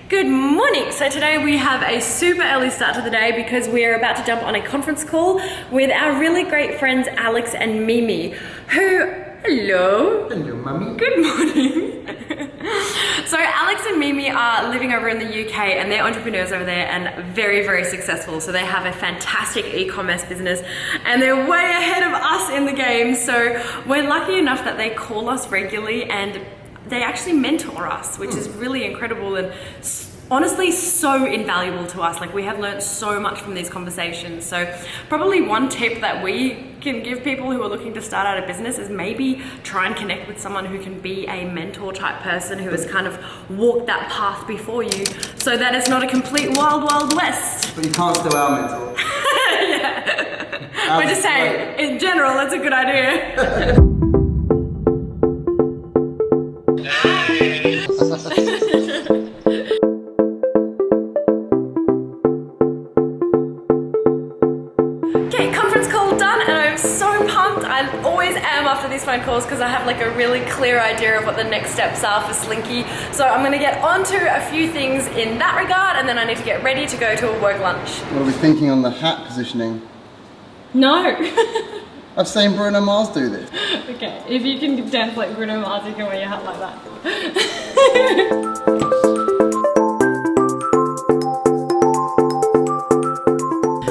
Good morning. So today we have a super early start to the day because we are about to jump on a conference call with our really great friends Alex and Mimi, who, hello. Hello, mummy. Good morning. So Alex and Mimi are living over in the UK and they're entrepreneurs over there and very, very successful. So they have a fantastic e-commerce business and they're way ahead of us in the game. So we're lucky enough that they call us regularly and they actually mentor us, which is really incredible and honestly so invaluable to us. Like, we have learned so much from these conversations. So probably one tip that we can give people who are looking to start out a business is maybe try and connect with someone who can be a mentor type person who has kind of walked that path before you, so that it's not a complete wild west. But you can't steal our mentor. Yeah. We're just saying, in general, that's a good idea. Okay, conference call done, and I'm so pumped. I always am after these phone calls because I have like a really clear idea of what the next steps are for Slinky. So I'm going to get onto a few things in that regard, and then I need to get ready to go to a work lunch. What are we thinking on the hat positioning? No. I've seen Bruno Mars do this. Okay, if you can dance like Bruno Mars, you can wear your hat like that.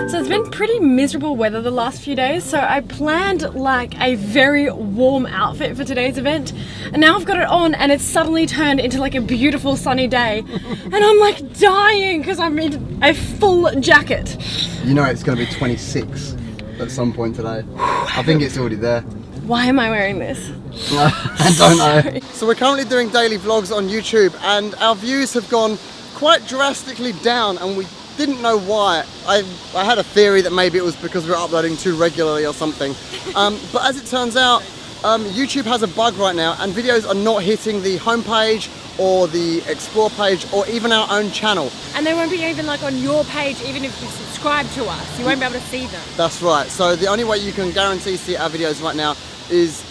So it's been pretty miserable weather the last few days, so I planned like a very warm outfit for today's event, and now I've got it on and it's suddenly turned into like a beautiful sunny day, and I'm like dying because I'm in a full jacket. You know it's going to be 26 at some point today. I think it's already there. Why am I wearing this? I don't know. So we're currently doing daily vlogs on YouTube and our views have gone quite drastically down, and we didn't know why. I had a theory that maybe it was because we were uploading too regularly or something. But as it turns out, YouTube has a bug right now and videos are not hitting the homepage or the explore page or even our own channel. And they won't be even like on your page even if you subscribe to us. You won't be able to see them. That's right. So the only way you can guarantee see our videos right now is,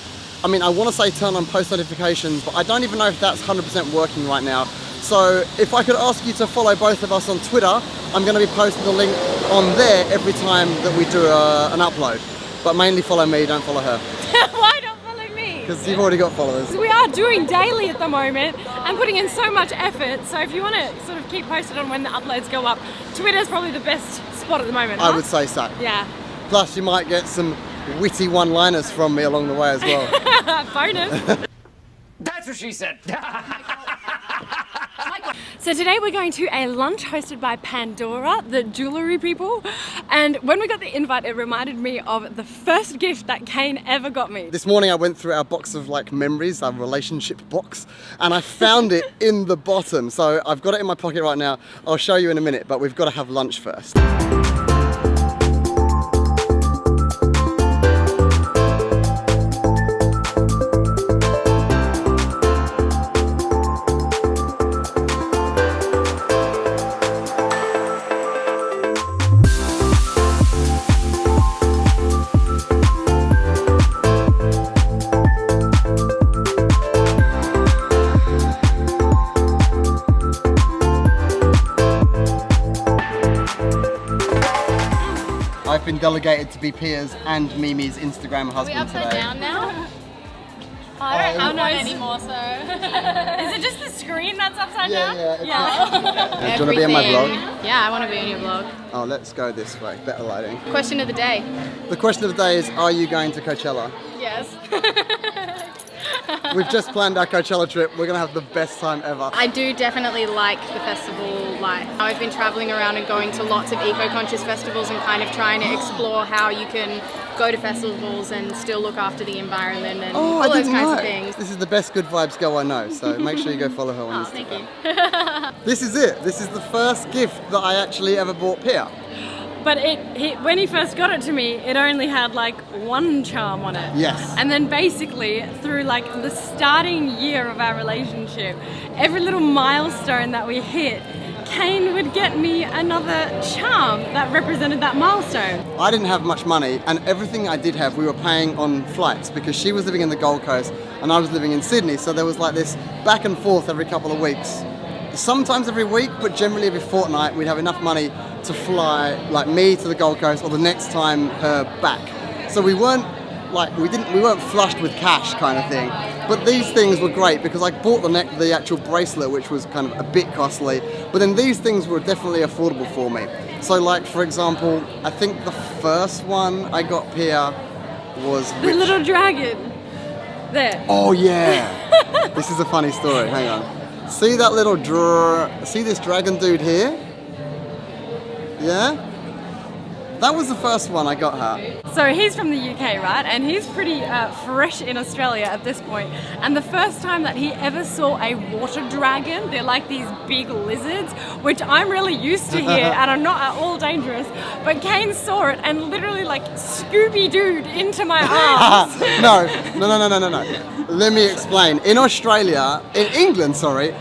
I mean, I want to say turn on post notifications, but I don't even know if that's 100% working right now. So if I could ask you to follow both of us on Twitter, I'm going to be posting the link on there every time that we do an upload. But mainly follow me, don't follow her. Why don't follow me? Because you've already got followers. We are doing daily at the moment and putting in so much effort. So if you want to sort of keep posted on when the uploads go up, Twitter's probably the best spot at the moment. I would say so. Yeah. Plus you might get some witty one-liners from me along the way as well. Bonus. That's what she said. So today we're going to a lunch hosted by Pandora, the jewellery people. And when we got the invite, it reminded me of the first gift that Kane ever got me. This morning I went through our box of like memories, our relationship box, and I found it in the bottom. So I've got it in my pocket right now. I'll show you in a minute, but we've got to have lunch first. I've been delegated to be PIA'S and Mimi's Instagram husband today. Are we upside down now? I don't have one anymore, so... Is it just the screen that's upside down? Yeah. Yeah. Do you want to be in my vlog? Yeah, I want to be in your vlog. Oh, let's go this way. Better lighting. Question of the day. The question of the day is, are you going to Coachella? Yes. We've just planned our Coachella trip. We're going to have the best time ever. I do definitely like the festival life. I've been traveling around and going to lots of eco-conscious festivals and kind of trying to explore how you can go to festivals and still look after the environment and all those kinds of things. This is the best good vibes girl I know, so make sure you go follow her on Instagram. Thank you. This is it. This is the first gift that I actually ever bought Pia. But when he first got it to me, it only had like one charm on it. Yes. And then basically through like the starting year of our relationship, every little milestone that we hit, Kane would get me another charm that represented that milestone. I didn't have much money, and everything I did have we were paying on flights because she was living in the Gold Coast and I was living in Sydney, so there was like this back and forth every couple of weeks. sometimes every week, but generally every fortnight, we'd have enough money to fly, like me to the Gold Coast, or the next time her back. So we weren't flushed with cash kind of thing. But these things were great because I bought the actual bracelet, which was kind of a bit costly. But then these things were definitely affordable for me. So like, for example, I think the first one I got Pia was The little dragon. There. Oh yeah. This is a funny story. Hang on. See that little see this dragon dude here? Yeah? That was the first one I got her. So he's from the UK, right? And he's pretty fresh in Australia at this point. And the first time that he ever saw a water dragon, they're like these big lizards, which I'm really used to here and are not at all dangerous. But Kane saw it and literally like Scooby-Dooed into my arms. No. Let me explain. In Australia, in England, sorry,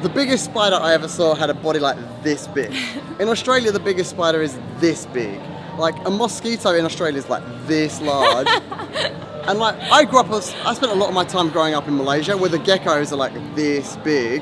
the biggest spider I ever saw had a body like this big. In Australia, the biggest spider is this big. Like a mosquito in Australia is like this large. And like I spent a lot of my time growing up in Malaysia where the geckos are like this big.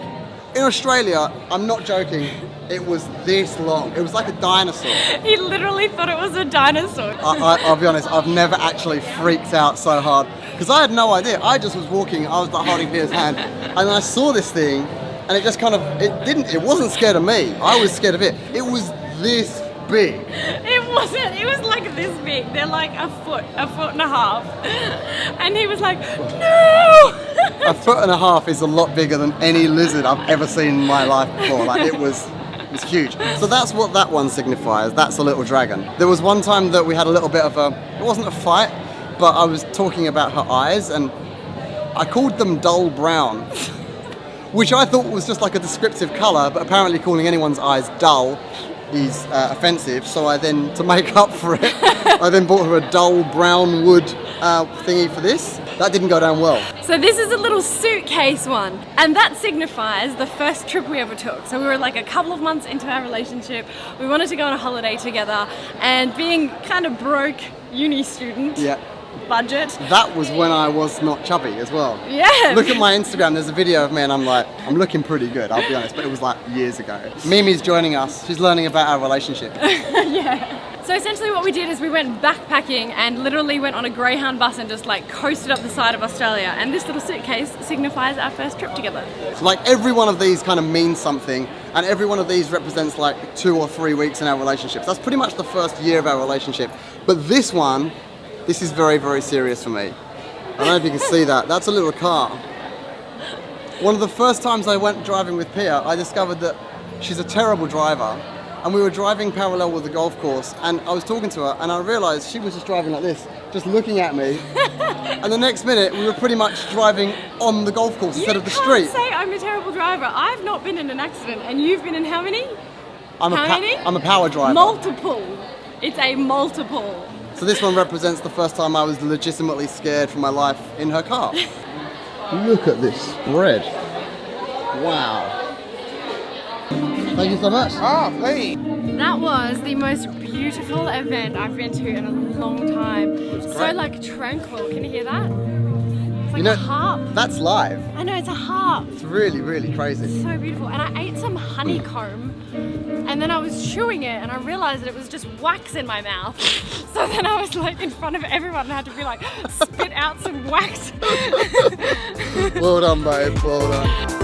In Australia, I'm not joking, it was this long. It was like a dinosaur. He literally thought it was a dinosaur. I'll be honest, I've never actually freaked out so hard because I had no idea. I just was walking, I was like holding Pia's hand, and I saw this thing, and it just kind of, it wasn't scared of me. I was scared of it. It was this big. It wasn't, it was like this big. They're like a foot and a half. And he was like, no! A foot and a half is a lot bigger than any lizard I've ever seen in my life before. Like it was huge. So that's what that one signifies. That's a little dragon. There was one time that we had a little bit of it wasn't a fight, but I was talking about her eyes and I called them dull brown, which I thought was just like a descriptive colour, but apparently calling anyone's eyes dull is offensive. So I then, to make up for it, I then bought her a dull brown wood thingy for this. That didn't go down well. So this is a little suitcase one, and that signifies the first trip we ever took. So we were like a couple of months into our relationship. We wanted to go on a holiday together, and being kind of broke uni student, budget. That was when I was not chubby as well. Yeah. Look at my Instagram, there's a video of me and I'm like, I'm looking pretty good, I'll be honest, but it was like years ago. Mimi's joining us, she's learning about our relationship. Yeah. So essentially what we did is we went backpacking and literally went on a Greyhound bus and just like coasted up the side of Australia, and this little suitcase signifies our first trip together. Like every one of these kind of means something, and every one of these represents like 2 or 3 weeks in our relationships. That's pretty much the first year of our relationship. But this one, this is very, very serious for me. I don't know if you can see that. That's a little car. One of the first times I went driving with Pia, I discovered that she's a terrible driver. And we were driving parallel with the golf course, and I was talking to her, and I realised she was just driving like this, just looking at me. And the next minute, we were pretty much driving on the golf course instead of the street. You can't say I'm a terrible driver. I've not been in an accident, and you've been in how many? I'm a power driver. Multiple. It's a multiple. So this one represents the first time I was legitimately scared for my life in her car. Look at this spread. Wow. Thank you so much. Ah, please. That was the most beautiful event I've been to in a long time. So like tranquil. Can you hear that? It's like a harp. That's live. I know, it's a harp. It's really, really crazy. It's so beautiful. And I ate some honeycomb, and then I was chewing it, and I realized that it was just wax in my mouth. So then I was like in front of everyone and had to be like, spit out some wax. Well done, babe. Well done.